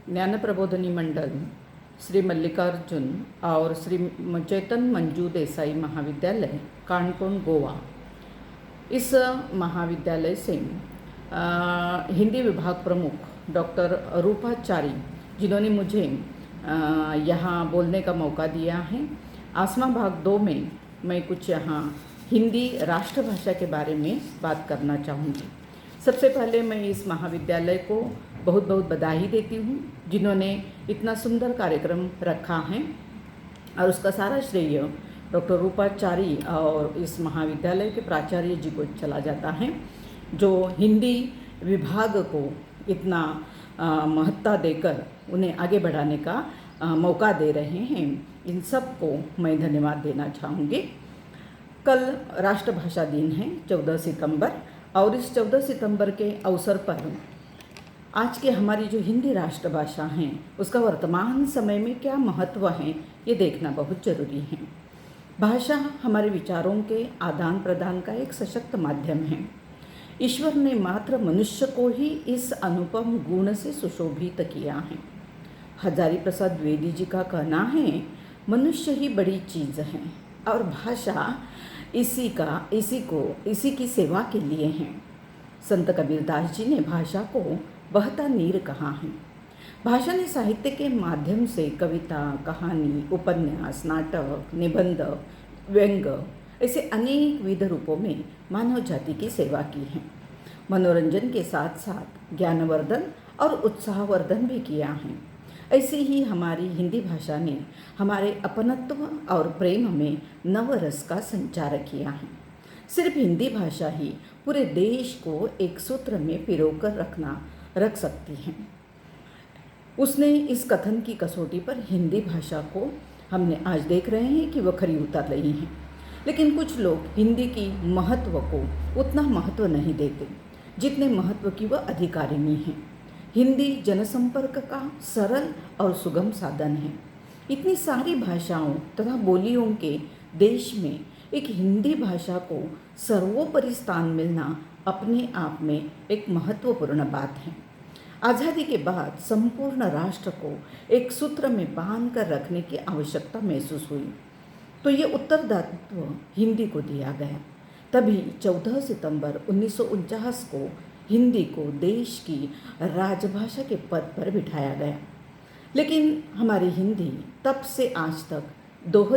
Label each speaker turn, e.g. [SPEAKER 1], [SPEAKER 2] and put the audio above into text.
[SPEAKER 1] ज्ञान प्रबोधिनी मंडल श्री मल्लिकार्जुन और श्री चेतन मंजू देसाई महाविद्यालय कानपुर गोवा। इस महाविद्यालय से हिंदी विभाग प्रमुख डॉक्टर रूपाचारी जिन्होंने मुझे यहाँ बोलने का मौका दिया है। आसमा भाग 2 में मैं कुछ यहाँ हिंदी राष्ट्रभाषा के बारे में बात करना चाहूँगी। सबसे पहले मैं इस महाविद्यालय को बहुत बहुत बधाई देती हूँ जिन्होंने इतना सुंदर कार्यक्रम रखा है, और उसका सारा श्रेय डॉक्टर रूपाचारी और इस महाविद्यालय के प्राचार्य जी को चला जाता है, जो हिंदी विभाग को इतना महत्ता देकर उन्हें आगे बढ़ाने का मौका दे रहे हैं। इन सब को मैं धन्यवाद देना चाहूँगी। कल राष्ट्रभाषा दिन है 14 सितंबर, और इस 14 सितंबर के अवसर पर आज के हमारी जो हिंदी राष्ट्रभाषा है उसका वर्तमान समय में क्या महत्व है ये देखना बहुत ज़रूरी है। भाषा हमारे विचारों के आदान प्रदान का एक सशक्त माध्यम है। ईश्वर ने मात्र मनुष्य को ही इस अनुपम गुण से सुशोभित किया है। हजारी प्रसाद द्विवेदी जी का कहना है, मनुष्य ही बड़ी चीज़ है और भाषा इसी की सेवा के लिए है। संत कबीरदास जी ने भाषा को बहता नीर कहा है। भाषा ने साहित्य के माध्यम से कविता, कहानी, उपन्यास, नाटक, निबंध, व्यंग ऐसे अनेक विध रूपों में मानव जाति की सेवा की है। मनोरंजन के साथ साथ ज्ञानवर्धन और उत्साहवर्धन भी किया है। ऐसे ही हमारी हिंदी भाषा ने हमारे अपनत्व और प्रेम में नवरस का संचार किया है। सिर्फ हिंदी भाषा ही पूरे देश को एक सूत्र में पिरोकर रख सकती है। उसने इस कथन की कसौटी पर हिंदी भाषा को हमने आज देख रहे हैं कि वह खरी उतर रही है। लेकिन कुछ लोग हिंदी की महत्व को उतना महत्व नहीं देते जितने महत्व की वह अधिकारिणी है। हिंदी जनसंपर्क का सरल और सुगम साधन है। इतनी सारी भाषाओं तथा बोलियों के देश में एक हिंदी भाषा को सर्वोपरि स्थान मिलना अपने आप में एक महत्वपूर्ण बात है। आज़ादी के बाद संपूर्ण राष्ट्र को एक सूत्र में बांध कर रखने की आवश्यकता महसूस हुई, तो ये उत्तरदायित्व हिंदी को दिया गया। तभी 14 सितंबर 1949 को हिंदी को देश की राजभाषा के पद पर बिठाया गया। लेकिन हमारी हिंदी तब से आज तक दोहरी